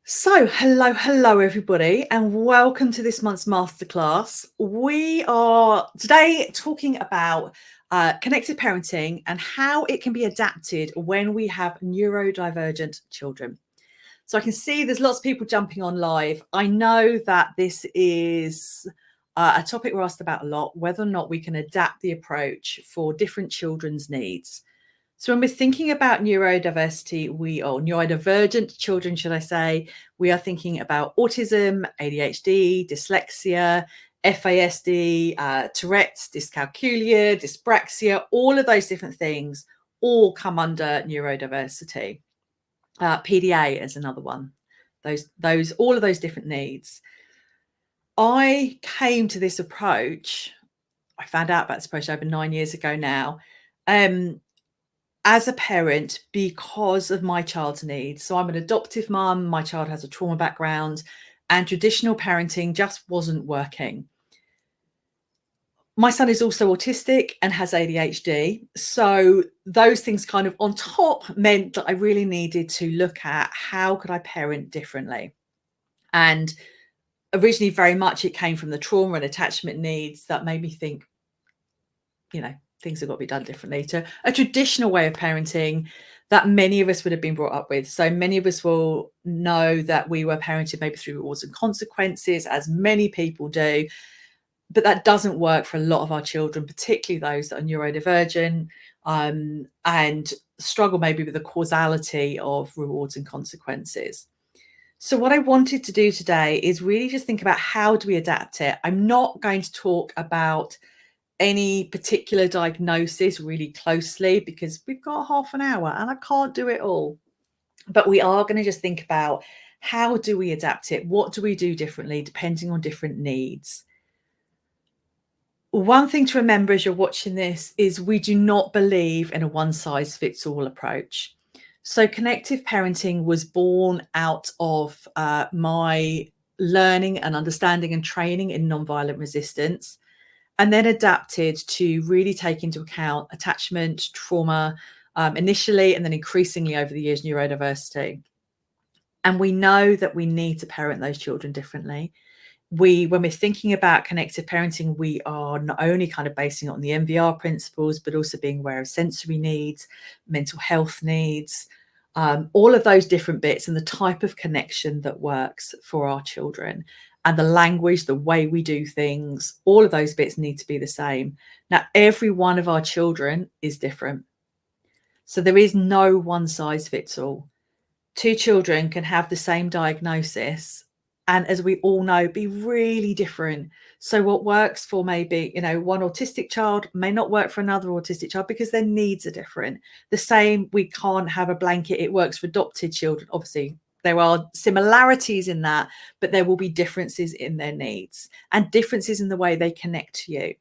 So, hello, everybody, and welcome to this month's masterclass. We are today talking about connected parenting and how it can be adapted when we have neurodivergent children. So, I can see there's lots of people jumping on live. I know that this is a topic we're asked about a lot, whether or not we can adapt the approach for different children's needs. So when we're thinking about neurodiversity, neurodivergent children, should I say, we are thinking about autism, ADHD, dyslexia, FASD, Tourette's, dyscalculia, dyspraxia, all of those different things all come under neurodiversity. PDA is another one. All of those different needs. I came to this approach. I found out about this approach over 9 years ago now. As a parent, because of my child's needs. So I'm an adoptive mum, my child has a trauma background, and traditional parenting just wasn't working. My son is also autistic and has ADHD. So those things kind of on top meant that I really needed to look at how could I parent differently. And originally, very much it came from the trauma and attachment needs that made me think, things have got to be done differently to a traditional way of parenting that many of us would have been brought up with. So many of us will know that we were parented maybe through rewards and consequences, as many people do. But that doesn't work for a lot of our children, particularly those that are neurodivergent and struggle maybe with the causality of rewards and consequences. So what I wanted to do today is really just think about how do we adapt it. I'm not going to talk about any particular diagnosis really closely because we've got half an hour and I can't do it all. But we are going to just think about how do we adapt it? What do we do differently depending on different needs? One thing to remember as you're watching this is we do not believe in a one-size-fits-all approach. So connective parenting was born out of my learning and understanding and training in nonviolent resistance, and then adapted to really take into account attachment, trauma, initially, and then increasingly over the years, neurodiversity. And we know that we need to parent those children differently. When we're thinking about connected parenting, we are not only kind of basing it on the MVR principles, but also being aware of sensory needs, mental health needs, all of those different bits and the type of connection that works for our children. And the language, the way we do things, all of those bits need to be the same. Now, every one of our children is different. So there is no one size fits all. Two children can have the same diagnosis and, as we all know, be really different. So what works for maybe, one autistic child may not work for another autistic child because their needs are different. The same, we can't have a blanket, it works for adopted children. Obviously, there are similarities in that, but there will be differences in their needs and differences in the way they connect to you.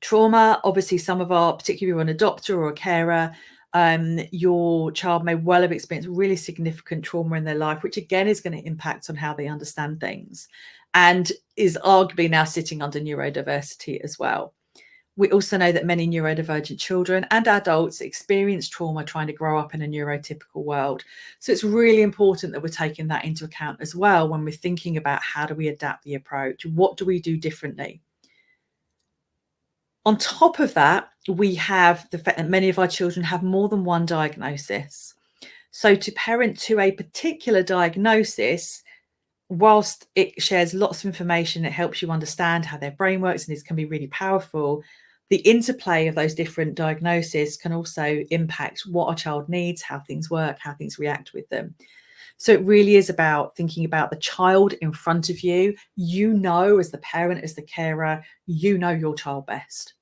Trauma, obviously, some of our, particularly an adopter or a carer, your child may well have experienced really significant trauma in their life, which again is going to impact on how they understand things and is arguably now sitting under neurodiversity as well. We also know that many neurodivergent children and adults experience trauma trying to grow up in a neurotypical world. So it's really important that we're taking that into account as well when we're thinking about how do we adapt the approach? What do we do differently? On top of that, we have the fact that many of our children have more than one diagnosis. So to parent to a particular diagnosis, whilst it shares lots of information, it helps you understand how their brain works, and this can be really powerful. The interplay of those different diagnoses can also impact what our child needs, how things work, how things react with them. So it really is about thinking about the child in front of you. As the parent, as the carer, you know your child best.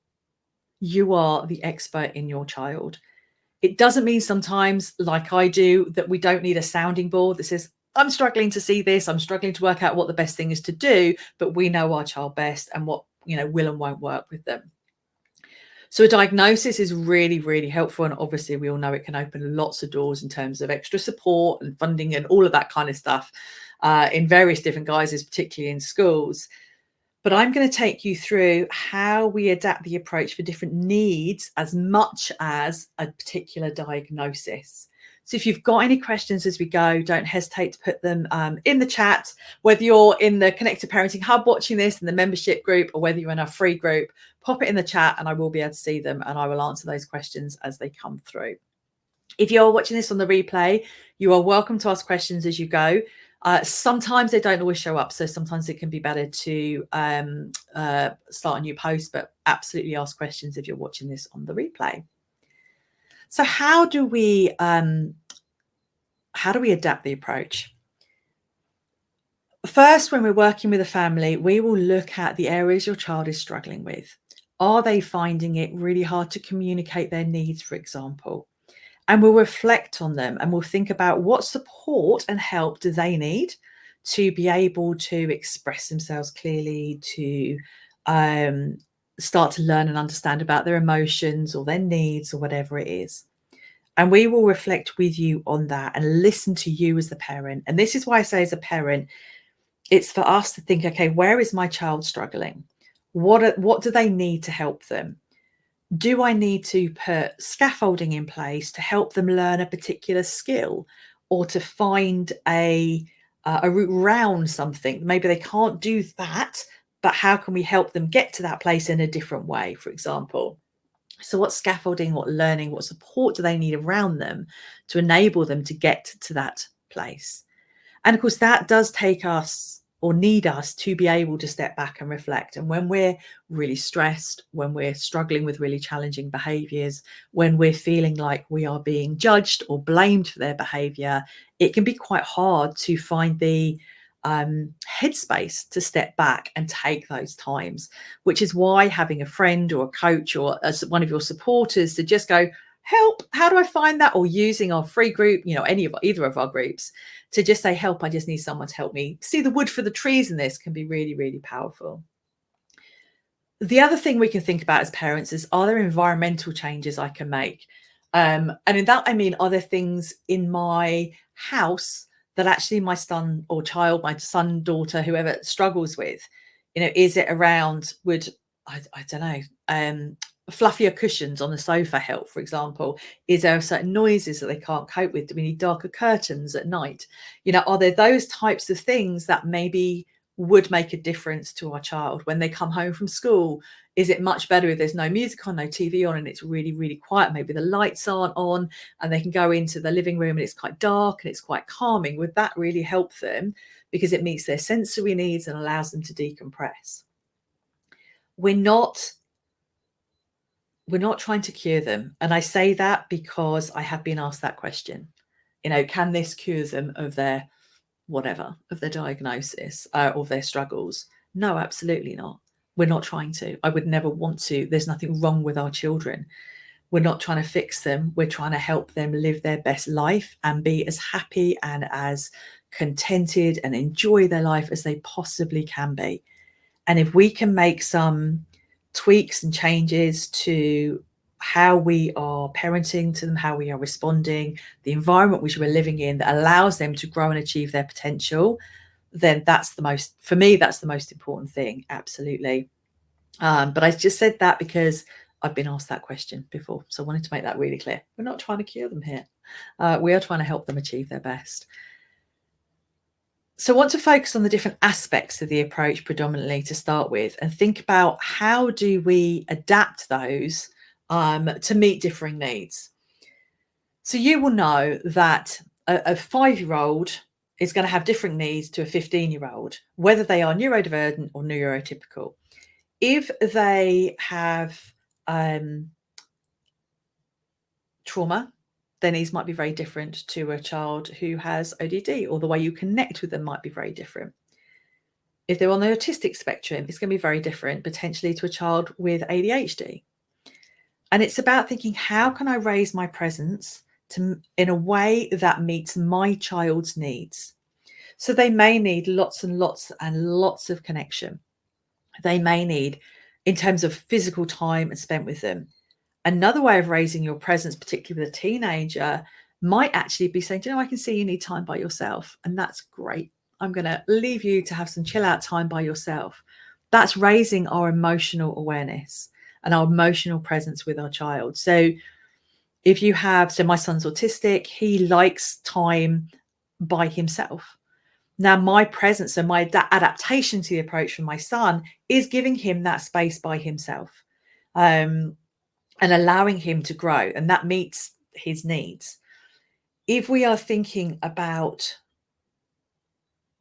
You are the expert in your child. It doesn't mean sometimes, like I do, that we don't need a sounding board that says, I'm struggling to see this, I'm struggling to work out what the best thing is to do, but we know our child best and what, will and won't work with them. So a diagnosis is really, really helpful. And obviously we all know it can open lots of doors in terms of extra support and funding and all of that kind of stuff in various different guises, particularly in schools. But I'm going to take you through how we adapt the approach for different needs as much as a particular diagnosis. So if you've got any questions as we go, don't hesitate to put them in the chat, whether you're in the Connected Parenting Hub watching this in the membership group, or whether you're in our free group, pop it in the chat and I will be able to see them and I will answer those questions as they come through. If you're watching this on the replay, you are welcome to ask questions as you go. Sometimes they don't always show up, so sometimes it can be better to start a new post, but absolutely ask questions if you're watching this on the replay. So how do we adapt the approach? First, when we're working with a family, we will look at the areas your child is struggling with. Are they finding it really hard to communicate their needs, for example? And we'll reflect on them and we'll think about what support and help do they need to be able to express themselves clearly, to start to learn and understand about their emotions or their needs or whatever it is. And we will reflect with you on that and listen to you as the parent. And this is why I say, as a parent, it's for us to think, okay, where is my child struggling? What do they need to help them? Do I need to put scaffolding in place to help them learn a particular skill, or to find a route around something? Maybe they can't do that, but how can we help them get to that place in a different way, for example? So what scaffolding, what learning, what support do they need around them to enable them to get to that place? And of course, that does take us, or need us, to be able to step back and reflect. And when we're really stressed, when we're struggling with really challenging behaviors, when we're feeling like we are being judged or blamed for their behavior, it can be quite hard to find the headspace to step back and take those times, which is why having a friend or a coach or one of your supporters to just go, help, how do I find that? Or using our free group, either of our groups, to just say, help, I just need someone to help me see the wood for the trees in this, can be really, really powerful. The other thing we can think about as parents is, are there environmental changes I can make? And in that, I mean, are there things in my house that actually my son or child, my son, daughter, whoever struggles with? Is it around, I don't know, fluffier cushions on the sofa help, for example? Is there certain noises that they can't cope with? Do we need darker curtains at night? Are there those types of things that maybe would make a difference to our child when they come home from school? Is it much better if there's no music on, no TV on, and it's really, really quiet? Maybe the lights aren't on and they can go into the living room and it's quite dark and it's quite calming. Would that really help them, because it meets their sensory needs and allows them to decompress? We're not trying to cure them. And I say that because I have been asked that question. Can this cure them of their whatever, of their diagnosis or their struggles? No, absolutely not. We're not trying to. I would never want to. There's nothing wrong with our children. We're not trying to fix them. We're trying to help them live their best life and be as happy and as contented and enjoy their life as they possibly can be. And if we can make some tweaks and changes to how we are parenting to them, how we are responding, the environment which we're living in, that allows them to grow and achieve their potential, then for me, that's the most important thing. Absolutely. But I just said that because I've been asked that question before. So I wanted to make that really clear. We're not trying to cure them here. We are trying to help them achieve their best. So I want to focus on the different aspects of the approach predominantly to start with, and think about how do we adapt those to meet differing needs. So you will know that a 5-year-old is going to have different needs to a 15-year-old, whether they are neurodivergent or neurotypical. If they have trauma, their needs might be very different to a child who has ODD, or the way you connect with them might be very different. If they're on the autistic spectrum, it's going to be very different, potentially, to a child with ADHD. And it's about thinking, how can I raise my presence in a way that meets my child's needs? So they may need lots and lots and lots of connection. They may need, in terms of physical time and spent with them. Another way of raising your presence, particularly with a teenager, might actually be saying, I can see you need time by yourself. And that's great. I'm going to leave you to have some chill out time by yourself. That's raising our emotional awareness and our emotional presence with our child. So If you have, so my son's autistic, he likes time by himself. Now, my presence and my adaptation to the approach from my son is giving him that space by himself, and allowing him to grow, and that meets his needs. If we are thinking about,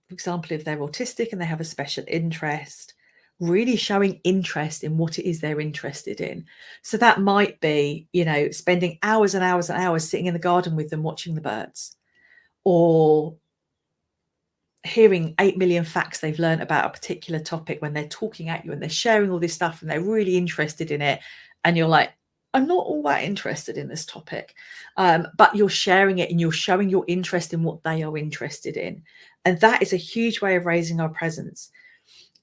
for example, if they're autistic and they have a special interest, really showing interest in what it is they're interested in. So that might be, spending hours and hours and hours sitting in the garden with them watching the birds, or hearing 8 million facts they've learned about a particular topic when they're talking at you and they're sharing all this stuff and they're really interested in it. And you're like, I'm not all that interested in this topic. But you're sharing it and you're showing your interest in what they are interested in. And that is a huge way of raising our presence.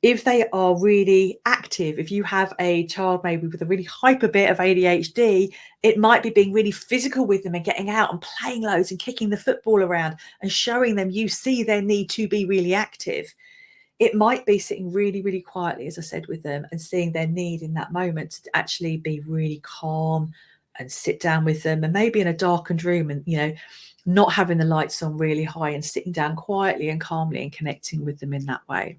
If they are really active, if you have a child maybe with a really hyper bit of ADHD, it might be being really physical with them and getting out and playing loads and kicking the football around and showing them you see their need to be really active. It might be sitting really, really quietly, as I said, with them and seeing their need in that moment to actually be really calm and sit down with them, and maybe in a darkened room and, not having the lights on really high and sitting down quietly and calmly and connecting with them in that way.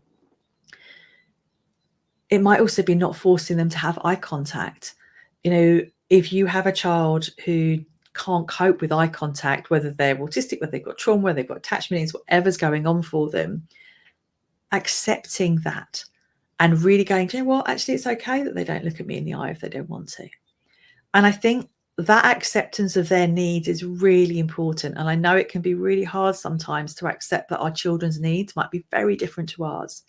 It might also be not forcing them to have eye contact. If you have a child who can't cope with eye contact, whether they're autistic, whether they've got trauma, whether they've got attachment needs, whatever's going on for them, accepting that and really going, do you know what, actually it's okay that they don't look at me in the eye if they don't want to. And I think that acceptance of their needs is really important. And I know it can be really hard sometimes to accept that our children's needs might be very different to ours.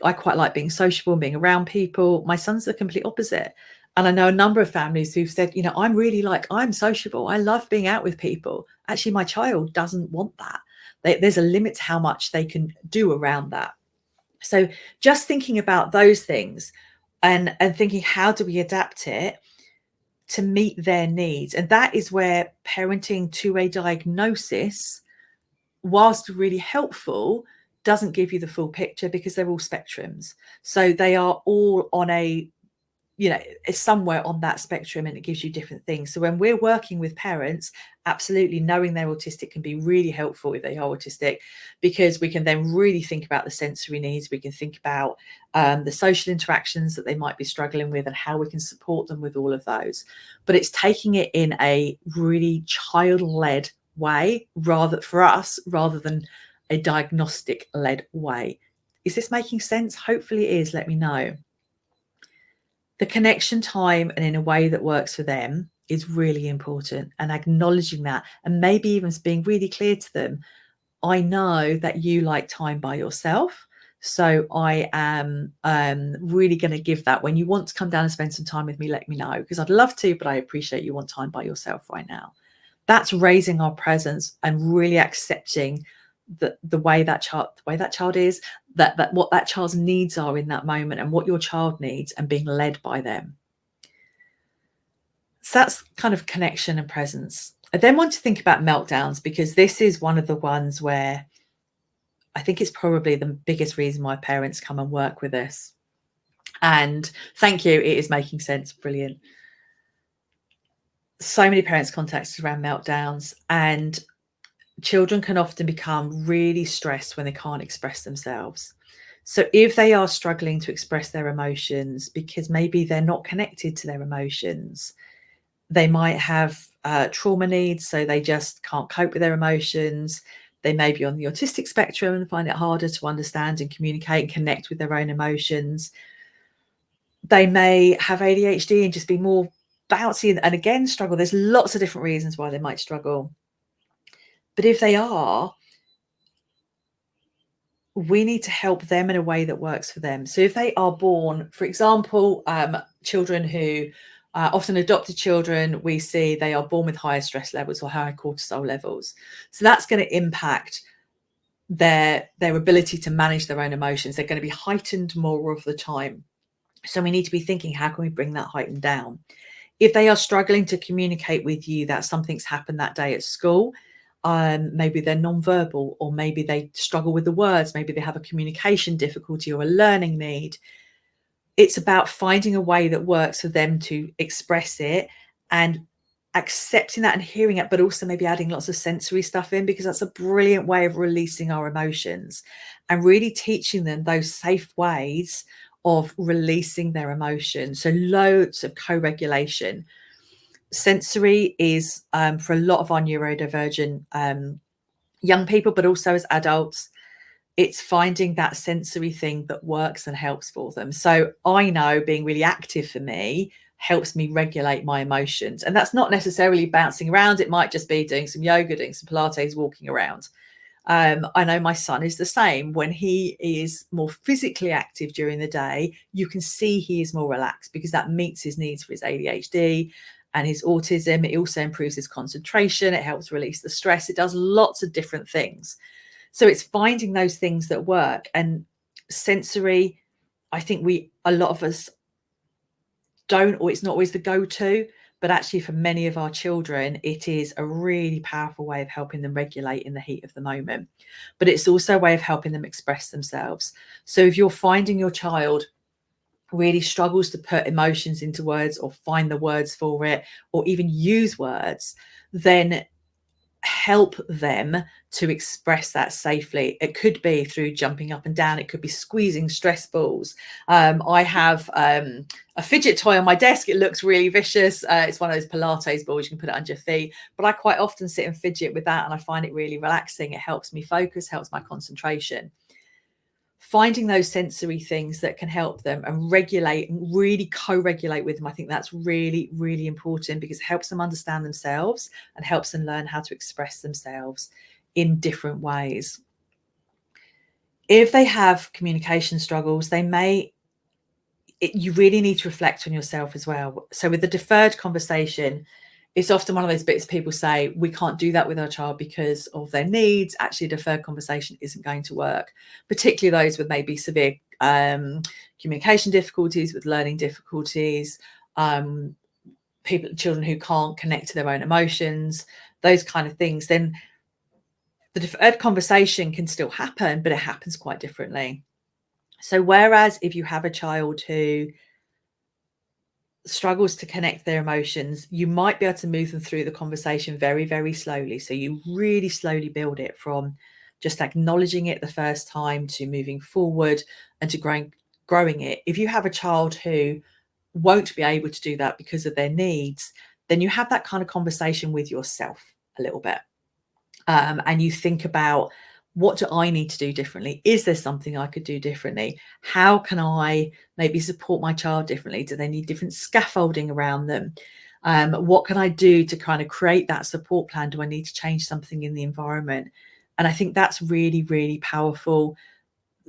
I quite like being sociable and being around people. My son's the complete opposite. And I know a number of families who've said, I'm sociable. I love being out with people. Actually, my child doesn't want that. There's a limit to how much they can do around that. So just thinking about those things and thinking, how do we adapt it to meet their needs? And that is where parenting to a diagnosis, whilst really helpful, doesn't give you the full picture, because they're all spectrums. So they are all on somewhere on that spectrum, and it gives you different things. So when we're working with parents, absolutely knowing they're autistic can be really helpful if they are autistic, because we can then really think about the sensory needs. We can think about the social interactions that they might be struggling with and how we can support them with all of those. But it's taking it in a really child-led way, rather than a diagnostic-led way. Is this making sense? Hopefully it is. Let me know. The connection time and in a way that works for them is really important, and acknowledging that, and maybe even being really clear to them, I know that you like time by yourself. So I am really going to give that. When you want to come down and spend some time with me, let me know, because I'd love to, but I appreciate you want time by yourself right now. That's raising our presence and really accepting the way that child is, that what that child's needs are in that moment and what your child needs, and being led by them. So that's kind of connection and presence. I then want to think about meltdowns, because this is one of the ones where I think it's probably the biggest reason why parents come and work with us. And thank you, it is making sense. Brilliant. So many parents contact us around meltdowns, and children can often become really stressed when they can't express themselves. So if they are struggling to express their emotions because maybe they're not connected to their emotions, they might have trauma needs, so they just can't cope with their emotions. They may be on the autistic spectrum and find it harder to understand and communicate and connect with their own emotions. They may have ADHD and just be more bouncy and again struggle. There's lots of different reasons why they might struggle. But if they are, we need to help them in a way that works for them. So if they are born, for example, children who often adopted children, we see they are born with higher stress levels or higher cortisol levels. So that's going to impact their ability to manage their own emotions. They're going to be heightened more of the time. So we need to be thinking, how can we bring that heightened down? If they are struggling to communicate with you that something's happened that day at school, maybe they're nonverbal, or maybe they struggle with the words, maybe they have a communication difficulty or a learning need. It's about finding a way that works for them to express it and accepting that and hearing it, but also maybe adding lots of sensory stuff in, because that's a brilliant way of releasing our emotions and really teaching them those safe ways of releasing their emotions. So loads of co-regulation. Sensory is for a lot of our neurodivergent young people, but also as adults, it's finding that sensory thing that works and helps for them. So I know being really active for me helps me regulate my emotions. And that's not necessarily bouncing around. It might just be doing some yoga, doing some Pilates, walking around. I know my son is the same. When he is more physically active during the day, you can see he is more relaxed because that meets his needs for his ADHD and his autism. It also improves his concentration. It helps release the stress. It does lots of different things. So it's finding those things that work. And sensory, I think a lot of us don't, or it's not always the go-to, but actually for many of our children, it is a really powerful way of helping them regulate in the heat of the moment. But it's also a way of helping them express themselves. So if you're finding your child really struggles to put emotions into words or find the words for it, or even use words, then help them to express that safely. It could be through jumping up and down. It could be squeezing stress balls. I have a fidget toy on my desk. It looks really vicious. It's one of those Pilates balls. You can put it under your feet. But I quite often sit and fidget with that, and I find it really relaxing. It helps me focus, helps my concentration. Finding those sensory things that can help them and regulate and really co-regulate with them, I think that's really, really important, because it helps them understand themselves and helps them learn how to express themselves in different ways. If they have communication struggles, you really need to reflect on yourself as well. So with the deferred conversation, it's often one of those bits people say, we can't do that with our child because of their needs. Actually, deferred conversation isn't going to work, particularly those with maybe severe communication difficulties, with learning difficulties, children who can't connect to their own emotions, those kind of things. Then the deferred conversation can still happen, but it happens quite differently. So whereas if you have a child who struggles to connect their emotions, you might be able to move them through the conversation very, very slowly. So you really slowly build it from just acknowledging it the first time to moving forward and to growing it. If you have a child who won't be able to do that because of their needs, then you have that kind of conversation with yourself a little bit. And you think about, what do I need to do differently? Is there something I could do differently? How can I maybe support my child differently? Do they need different scaffolding around them? What can I do to kind of create that support plan? Do I need to change something in the environment? And I think that's really, really powerful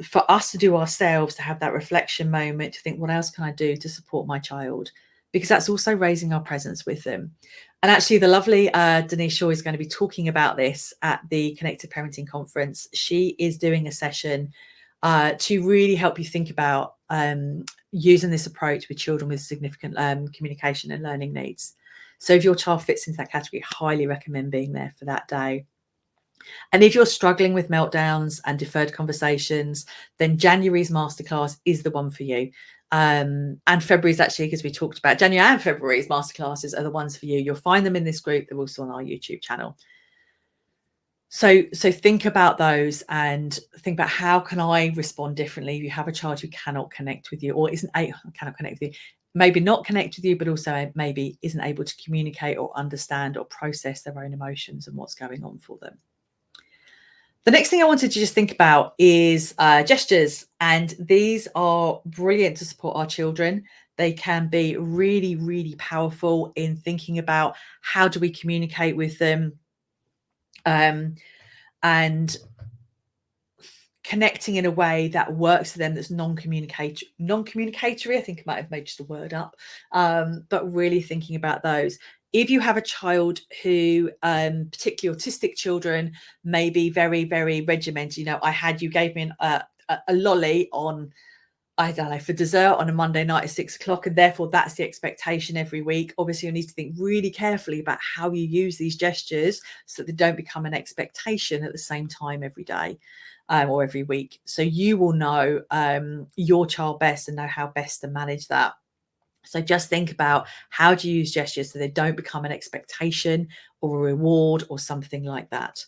for us to do ourselves, to have that reflection moment, to think, what else can I do to support my child? Because that's also raising our presence with them. And actually, the lovely Denise Shaw is going to be talking about this at the Connective Parenting Conference. She is doing a session to really help you think about using this approach with children with significant communication and learning needs. So if your child fits into that category, highly recommend being there for that day. And if you're struggling with meltdowns and deferred conversations, then January's masterclass is the one for you. And February's actually, because we talked about January and February's masterclasses are the ones for you. You'll find them in this group. They're also on our YouTube channel. So think about those and think about, how can I respond differently if you have a child who cannot connect with you, or cannot connect with you, maybe not connect with you, but also maybe isn't able to communicate or understand or process their own emotions and what's going on for them. The next thing I wanted to just think about is gestures. And these are brilliant to support our children. They can be really, really powerful in thinking about, how do we communicate with them, and connecting in a way that works for them, that's non-communicatory. I think I might have made just a word up, but really thinking about those. If you have a child who, particularly autistic children, may be very, very regimented. You gave me a lolly on, I don't know, for dessert on a Monday night at 6 o'clock, and therefore that's the expectation every week. Obviously, you need to think really carefully about how you use these gestures so that they don't become an expectation at the same time every day. Or every week. So you will know your child best and know how best to manage that. So just think about, how do you use gestures so they don't become an expectation or a reward or something like that.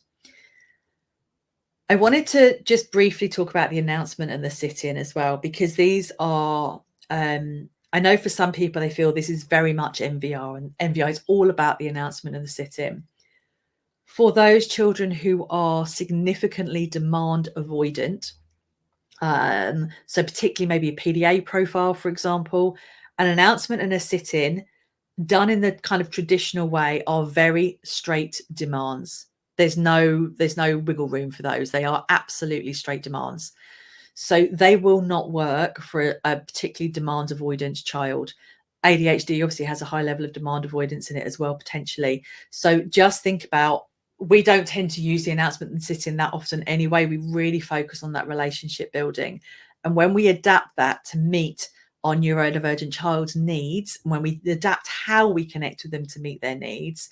I wanted to just briefly talk about the announcement and the sit-in as well, because these are, I know for some people they feel this is very much MVR, and MVR is all about the announcement and the sit-in. For those children who are significantly demand avoidant, so particularly maybe a PDA profile, for example, an announcement and a sit-in done in the kind of traditional way are very straight demands. There's no wiggle room for those. They are absolutely straight demands. So they will not work for a particularly demand avoidance child. ADHD obviously has a high level of demand avoidance in it as well, potentially. So just think about, we don't tend to use the announcement and sit in that often anyway. We really focus on that relationship building. And when we adapt that to meet our neurodivergent child's needs, when we adapt how we connect with them to meet their needs,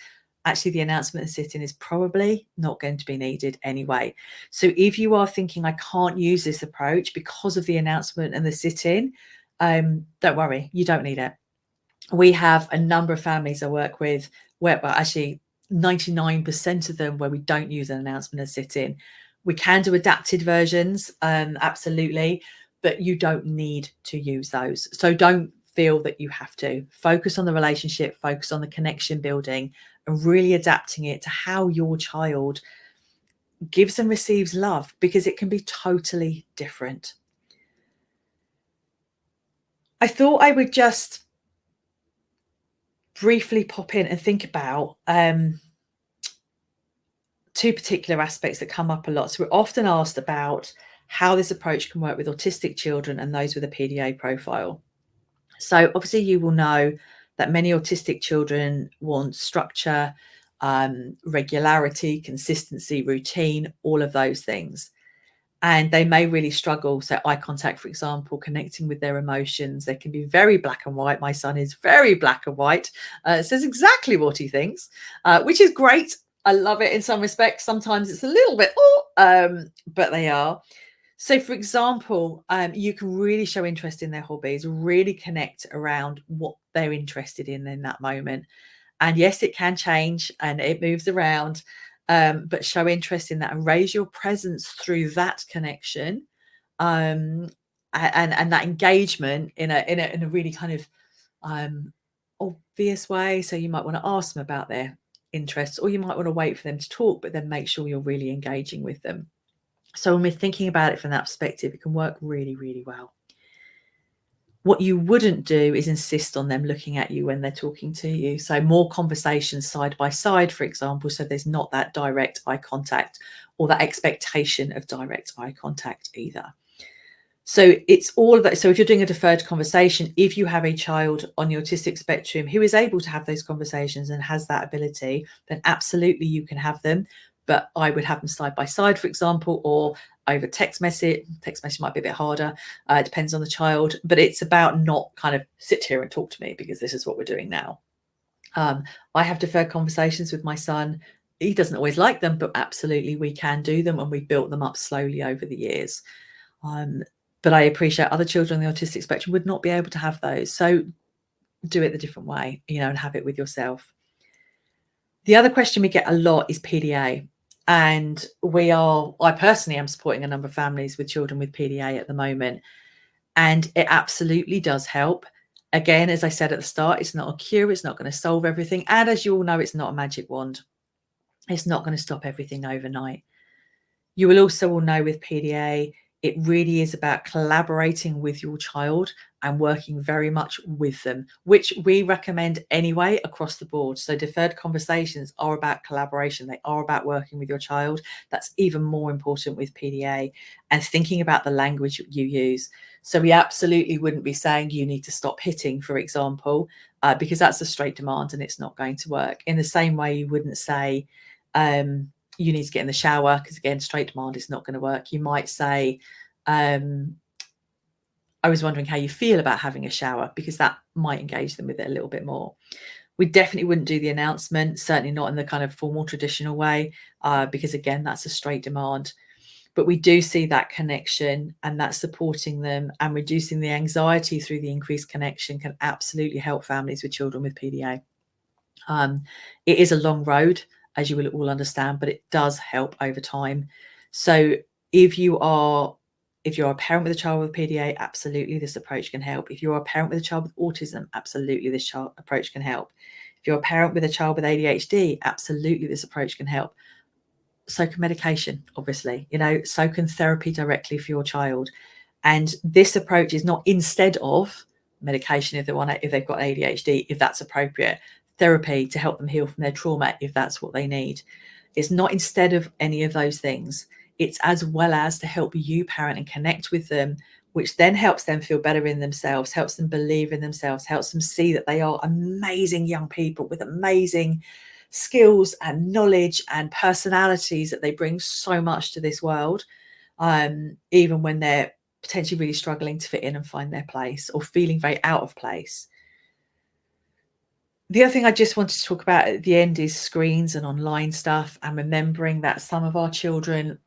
actually the announcement and sit-in is probably not going to be needed anyway. So if you are thinking, I can't use this approach because of the announcement and the sit-in, don't worry, you don't need it. We have a number of families I work with where, well, actually 99% of them, where we don't use an announcement and sit-in. We can do adapted versions, absolutely, but you don't need to use those. So don't feel that you have to. Focus on the relationship, focus on the connection building, and really adapting it to how your child gives and receives love, because it can be totally different. I thought I would just briefly pop in and think about two particular aspects that come up a lot. So we're often asked about how this approach can work with autistic children and those with a PDA profile. So obviously you will know that many autistic children want structure, regularity, consistency, routine, all of those things. And they may really struggle. So eye contact, for example, connecting with their emotions. They can be very black and white. My son is very black and white, says exactly what he thinks, which is great. I love it in some respects. Sometimes it's a little bit, but they are. So, for example, you can really show interest in their hobbies, really connect around what they're interested in that moment. And yes, it can change and it moves around, but show interest in that and raise your presence through that connection, and that engagement in a really kind of obvious way. So you might want to ask them about their interests, or you might want to wait for them to talk, but then make sure you're really engaging with them. So when we're thinking about it from that perspective, it can work really, really well. What you wouldn't do is insist on them looking at you when they're talking to you. So more conversations side by side, for example, so there's not that direct eye contact or that expectation of direct eye contact either. So it's all of that. So if you're doing a deferred conversation, if you have a child on the autistic spectrum who is able to have those conversations and has that ability, then absolutely you can have them. But I would have them side by side, for example, or over text message. Text message might be a bit harder. It depends on the child, but it's about not kind of sit here and talk to me because this is what we're doing now. I have deferred conversations with my son. He doesn't always like them, but absolutely we can do them, and we've built them up slowly over the years. But I appreciate other children on the autistic spectrum would not be able to have those. So do it the different way, and have it with yourself. The other question we get a lot is PDA. And I personally am supporting a number of families with children with PDA at the moment. And it absolutely does help. Again, as I said at the start, it's not a cure. It's not going to solve everything. And as you all know, it's not a magic wand. It's not going to stop everything overnight. You will also all know with PDA, it really is about collaborating with your child and working very much with them, which we recommend anyway across the board. So deferred conversations are about collaboration. They are about working with your child. That's even more important with PDA, and thinking about the language you use. So we absolutely wouldn't be saying you need to stop hitting, for example, because that's a straight demand and it's not going to work. In the same way, you wouldn't say, you need to get in the shower, because again, straight demand is not going to work. You might say, I was wondering how you feel about having a shower, because that might engage them with it a little bit more. We definitely wouldn't do the announcement, certainly not in the kind of formal traditional way, because again, that's a straight demand. But we do see that connection, and that supporting them and reducing the anxiety through the increased connection can absolutely help families with children with PDA. It is a long road, as you will all understand, but it does help over time. So if you're a parent with a child with PDA, absolutely this approach can help. If you're a parent with a child with autism, absolutely this approach can help. If you're a parent with a child with ADHD, absolutely this approach can help. So can medication, obviously, so can therapy directly for your child. And this approach is not instead of medication if they've got ADHD, if that's appropriate, therapy to help them heal from their trauma if that's what they need. It's not instead of any of those things. It's as well as to help you parent and connect with them, which then helps them feel better in themselves, helps them believe in themselves, helps them see that they are amazing young people with amazing skills and knowledge and personalities, that they bring so much to this world, even when they're potentially really struggling to fit in and find their place or feeling very out of place. The other thing I just wanted to talk about at the end is screens and online stuff, and remembering that some of our children,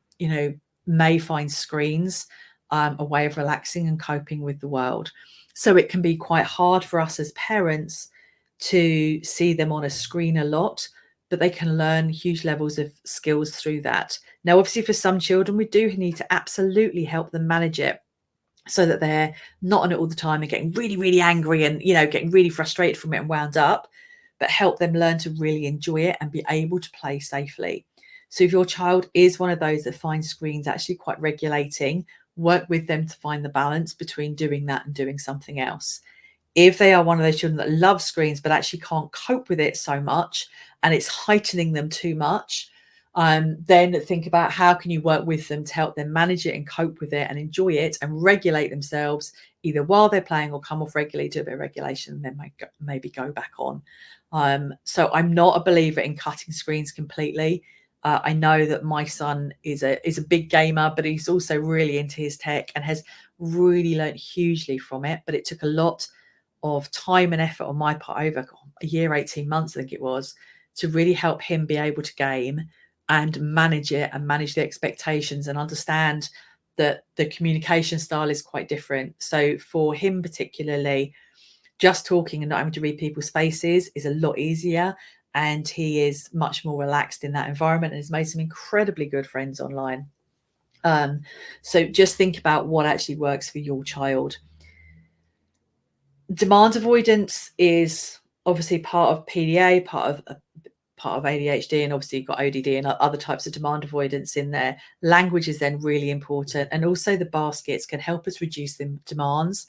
may find screens a way of relaxing and coping with the world. So it can be quite hard for us as parents to see them on a screen a lot, but they can learn huge levels of skills through that. Now, obviously, for some children, we do need to absolutely help them manage it so that they're not on it all the time and getting really, really angry and, getting really frustrated from it and wound up, but help them learn to really enjoy it and be able to play safely. So if your child is one of those that finds screens actually quite regulating, work with them to find the balance between doing that and doing something else. If they are one of those children that love screens but actually can't cope with it so much and it's heightening them too much, then think about how can you work with them to help them manage it and cope with it and enjoy it and regulate themselves either while they're playing or come off regularly, do a bit of regulation, and then maybe go back on. So I'm not a believer in cutting screens completely. I know that my son is a big gamer, but he's also really into his tech and has really learned hugely from it. But it took a lot of time and effort on my part over a year, 18 months, I think it was, to really help him be able to game and manage it and manage the expectations and understand that the communication style is quite different. So for him particularly, just talking and not having to read people's faces is a lot easier. And he is much more relaxed in that environment and has made some incredibly good friends online. So just think about what actually works for your child. Demand avoidance is obviously part of PDA, part of ADHD, and obviously you've got ODD and other types of demand avoidance in there. Language is then really important, and also the baskets can help us reduce the demands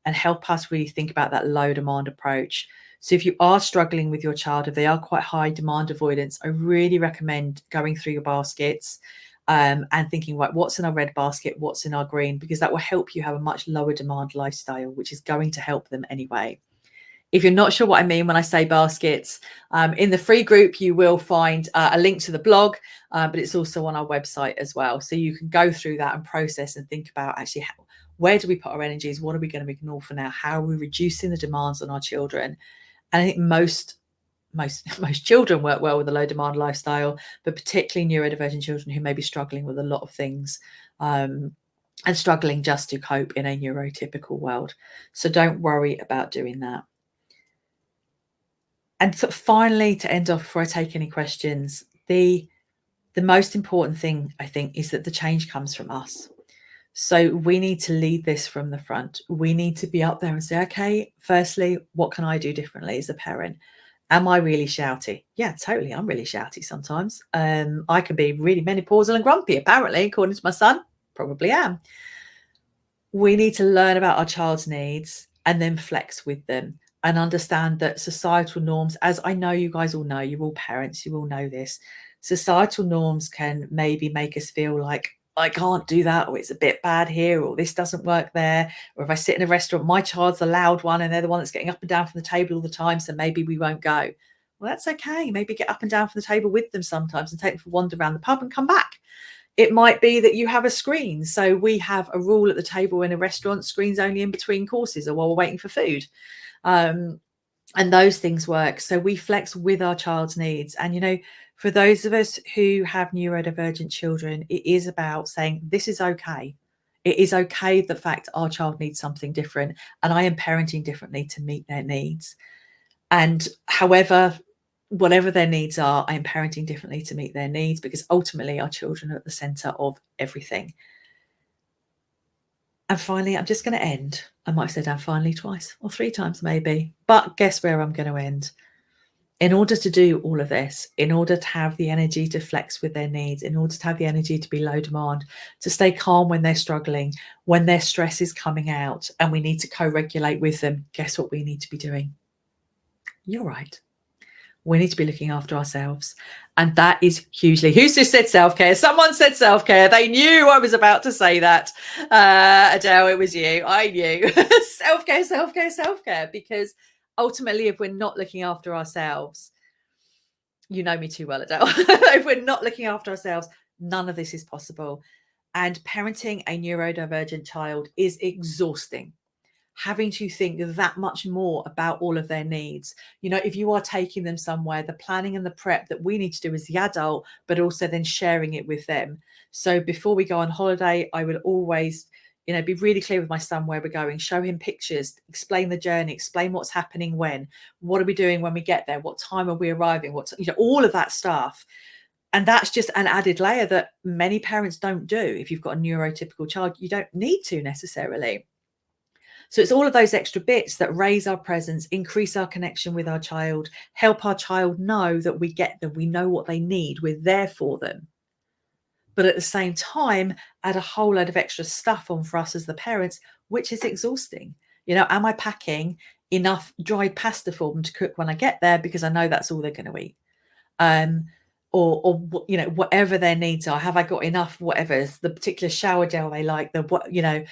and help us really think about that low demand approach. So if you are struggling with your child, if they are quite high demand avoidance, I really recommend going through your baskets and thinking, right, what's in our red basket, what's in our green, because that will help you have a much lower demand lifestyle, which is going to help them anyway. If you're not sure what I mean when I say baskets, in the free group, you will find a link to the blog, but it's also on our website as well. So you can go through that and process and think about actually where do we put our energies? What are we going to ignore for now? How are we reducing the demands on our children? And I think most children work well with a low demand lifestyle, but particularly neurodivergent children who may be struggling with a lot of things and struggling just to cope in a neurotypical world. So don't worry about doing that. And so finally, to end off before I take any questions, the most important thing, I think, is that the change comes from us. So we need to lead this from the front. We need to be up there and say, okay, firstly, what can I do differently as a parent? Am I really shouty? Yeah, totally. I'm really shouty sometimes. I can be really menopausal and grumpy, apparently, according to my son. Probably am. We need to learn about our child's needs and then flex with them and understand that societal norms, as I know you guys all know, you're all parents, you all know this, societal norms can maybe make us feel like I can't do that, or it's a bit bad here, or this doesn't work there. Or if I sit in a restaurant, my child's the loud one and they're the one that's getting up and down from the table all the time, so maybe we won't go. Well, that's okay. Maybe get up and down from the table with them sometimes and take them for a wander around the pub and come back. It might be that you have a screen. So we have a rule at the table in a restaurant, screens only in between courses or while we're waiting for food. And those things work. So we flex with our child's needs. And, you know, for those of us who have neurodivergent children, it is about saying, this is okay. It is okay, the fact our child needs something different, and I am parenting differently to meet their needs. And however, whatever their needs are, I am parenting differently to meet their needs, because ultimately our children are at the center of everything. And finally, I'm just going to end. I might have said and finally twice or 3 times maybe, but guess where I'm going to end? In order to do all of this, in order to have the energy to flex with their needs, in order to have the energy to be low demand, to stay calm when they're struggling, when their stress is coming out and we need to co-regulate with them, guess what we need to be doing? You're right. We need to be looking after ourselves. And that is hugely, who's just said self-care? Someone said self-care. They knew I was about to say that. Adele, it was you. I knew. Self-care, self-care, self-care. Because ultimately, if we're not looking after ourselves, you know me too well, Adele. If we're not looking after ourselves, none of this is possible. And parenting a neurodivergent child is exhausting. Having to think that much more about all of their needs. You know, if you are taking them somewhere, the planning and the prep that we need to do as the adult, but also then sharing it with them. So before we go on holiday, I will always, you know, be really clear with my son where we're going, show him pictures, explain the journey, explain what's happening when, what are we doing when we get there, what time are we arriving, what's, you know, all of that stuff. And that's just an added layer that many parents don't do. If you've got a neurotypical child, you don't need to necessarily. So it's all of those extra bits that raise our presence, increase our connection with our child, help our child know that we get them, we know what they need, we're there for them. But at the same time, add a whole load of extra stuff on for us as the parents, which is exhausting. You know, am I packing enough dried pasta for them to cook when I get there because I know that's all they're going to eat? Or you know, whatever their needs are. Have I got enough, whatever, the particular shower gel they like, the what, you know,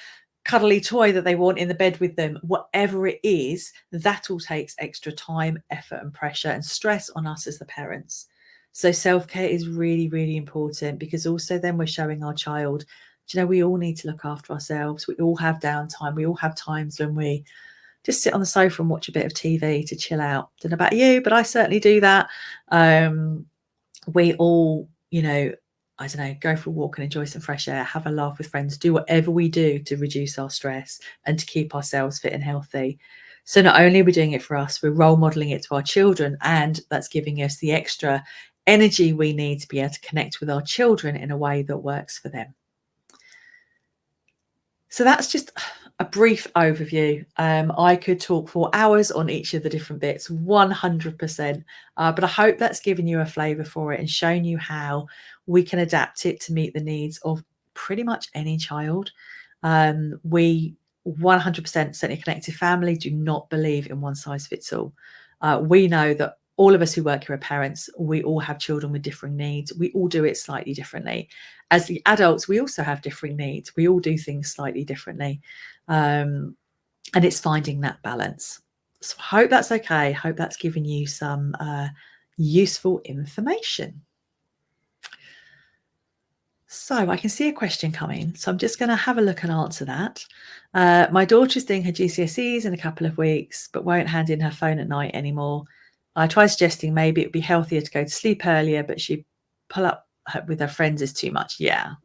cuddly toy that they want in the bed with them, whatever it is, that all takes extra time, effort and pressure and stress on us as the parents. So self-care is really, really important, because also then we're showing our child, do you know, we all need to look after ourselves. We all have downtime. We all have times when we just sit on the sofa and watch a bit of TV to chill out. Don't know about you, but I certainly do that. We all, you know, I don't know, go for a walk and enjoy some fresh air, have a laugh with friends, do whatever we do to reduce our stress and to keep ourselves fit and healthy. So not only are we doing it for us, we're role modeling it to our children, and that's giving us the extra energy we need to be able to connect with our children in a way that works for them. So that's just a brief overview. I could talk for hours on each of the different bits, 100%. But I hope that's given you a flavour for it and shown you how we can adapt it to meet the needs of pretty much any child. We 100%, certainly Connective family, do not believe in one size fits all. We know that all of us who work here are parents. We all have children with differing needs. We all do it slightly differently. As the adults, we also have differing needs. We all do things slightly differently. And it's finding that balance. So I hope that's okay. Hope that's given you some useful information. So I can see a question coming. So I'm just going to have a look and answer that. My daughter's doing her GCSEs in a couple of weeks, but won't hand in her phone at night anymore. I tried suggesting maybe it'd be healthier to go to sleep earlier, but she pull up with her friends is too much. Yeah.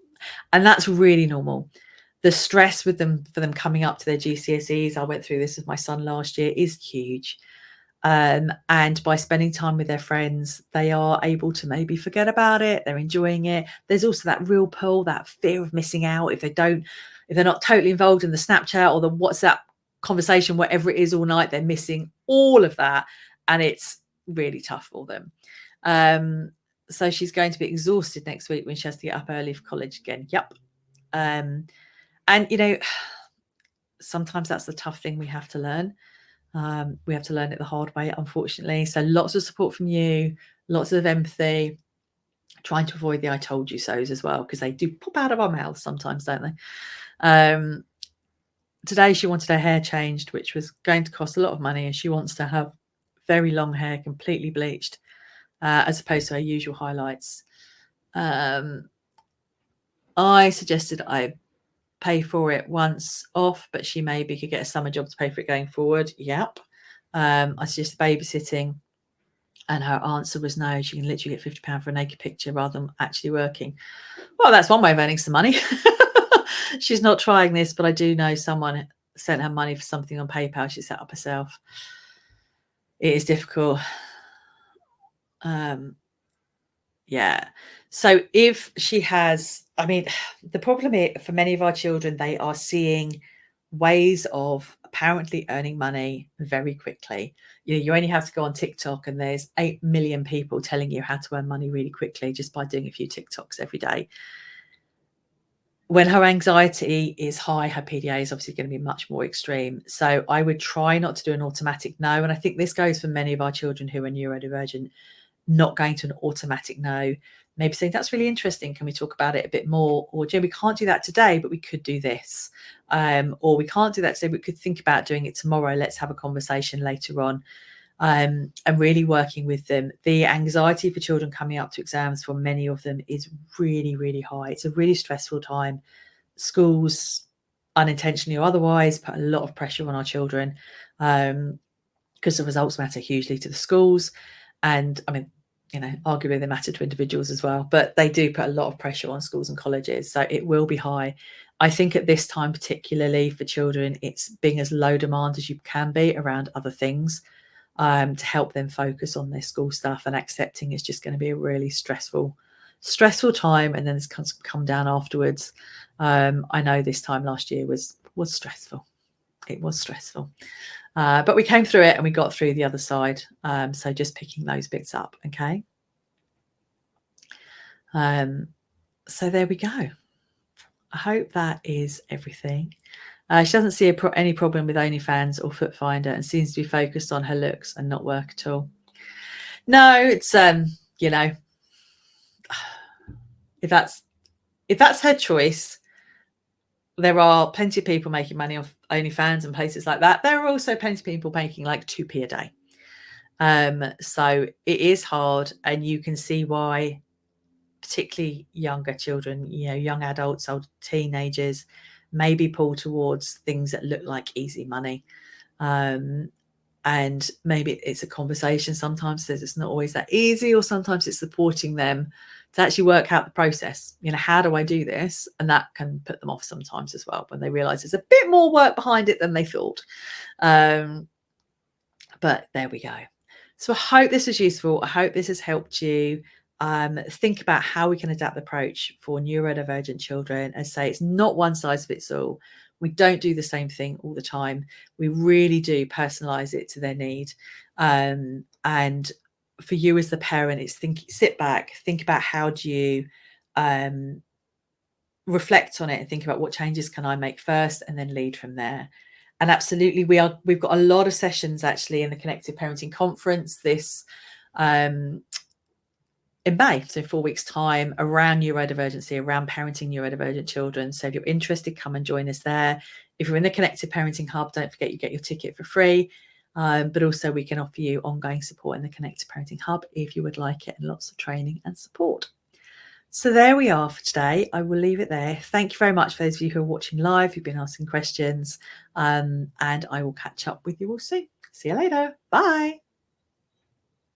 And that's really normal. The stress with them for them coming up to their GCSEs, I went through this with my son last year, is huge. And by spending time with their friends, they are able to maybe forget about it. They're enjoying it. There's also that real pull, that fear of missing out if they're not totally involved in the Snapchat or the WhatsApp conversation, whatever it is all night, they're missing all of that. And it's really tough for them. So she's going to be exhausted next week when she has to get up early for college again. Yep. And, you know, sometimes that's the tough thing we have to learn. We have to learn it the hard way, unfortunately. So lots of support from you, lots of empathy, trying to avoid the I told you so's as well, because they do pop out of our mouths sometimes, don't they? Today she wanted her hair changed, which was going to cost a lot of money, and she wants to have very long hair, completely bleached, as opposed to her usual highlights. I suggested I pay for it once off, but she maybe could get a summer job to pay for it going forward. Yep. I suggested babysitting, and her answer was no, she can literally get £50 for a naked picture rather than actually working. Well, that's one way of earning some money. She's not trying this, but I do know someone sent her money for something on PayPal she set up herself. It is difficult. Yeah. So if she has, I mean, the problem for many of our children, they are seeing ways of apparently earning money very quickly. You only have to go on TikTok and there's 8 million people telling you how to earn money really quickly just by doing a few TikToks every day. When her anxiety is high, her PDA is obviously going to be much more extreme. So I would try not to do an automatic no. And I think this goes for many of our children who are neurodivergent, not going to an automatic no, maybe saying, that's really interesting. Can we talk about it a bit more? Or, Jim, we can't do that today, but we could do this. Or we can't do that today, we could think about doing it tomorrow. Let's have a conversation later on. And really working with them. The anxiety for children coming up to exams for many of them is really, really high. It's a really stressful time. Schools, unintentionally or otherwise, put a lot of pressure on our children because the results matter hugely to the schools. And I mean, arguably they matter to individuals as well, but they do put a lot of pressure on schools and colleges. So it will be high. I think at this time, particularly for children, it's being as low demand as you can be around other things. To help them focus on their school stuff, and accepting it's just going to be a really stressful time, and then it's come down afterwards. I know this time last year was stressful. It was stressful, but we came through it and we got through the other side. So just picking those bits up, okay. So there we go. I hope that is everything. She doesn't see any problem with OnlyFans or Foot Finder and seems to be focused on her looks and not work at all. No, it's if that's her choice, there are plenty of people making money off OnlyFans and places like that. There are also plenty of people making like 2p a day. So it is hard, and you can see why, particularly younger children, young adults, old teenagers, maybe pull towards things that look like easy money. And maybe it's a conversation sometimes says it's not always that easy, or sometimes it's supporting them to actually work out the process. How do I do this? And that can put them off sometimes as well, when they realize there's a bit more work behind it than they thought. But there we go. So I hope this was useful. I hope this has helped you think about how we can adapt the approach for neurodivergent children. And say it's not one size fits all. We don't do the same thing all the time. We really do personalize it to their need. And for you as the parent, it's sit back, think about how do you reflect on it and think about what changes can I make first, and then lead from there. And absolutely, we've got a lot of sessions actually in the Connective Parenting Conference this in May, so 4 weeks time, around neurodivergency, around parenting neurodivergent children. So if you're interested, come and join us there. If you're in the Connective Parenting Hub, don't forget you get your ticket for free. But also we can offer you ongoing support in the Connective Parenting Hub if you would like it, and lots of training and support. So there we are for today. I will leave it there. Thank you very much for those of you who are watching live, who've been asking questions, and I will catch up with you all soon. See you later. Bye.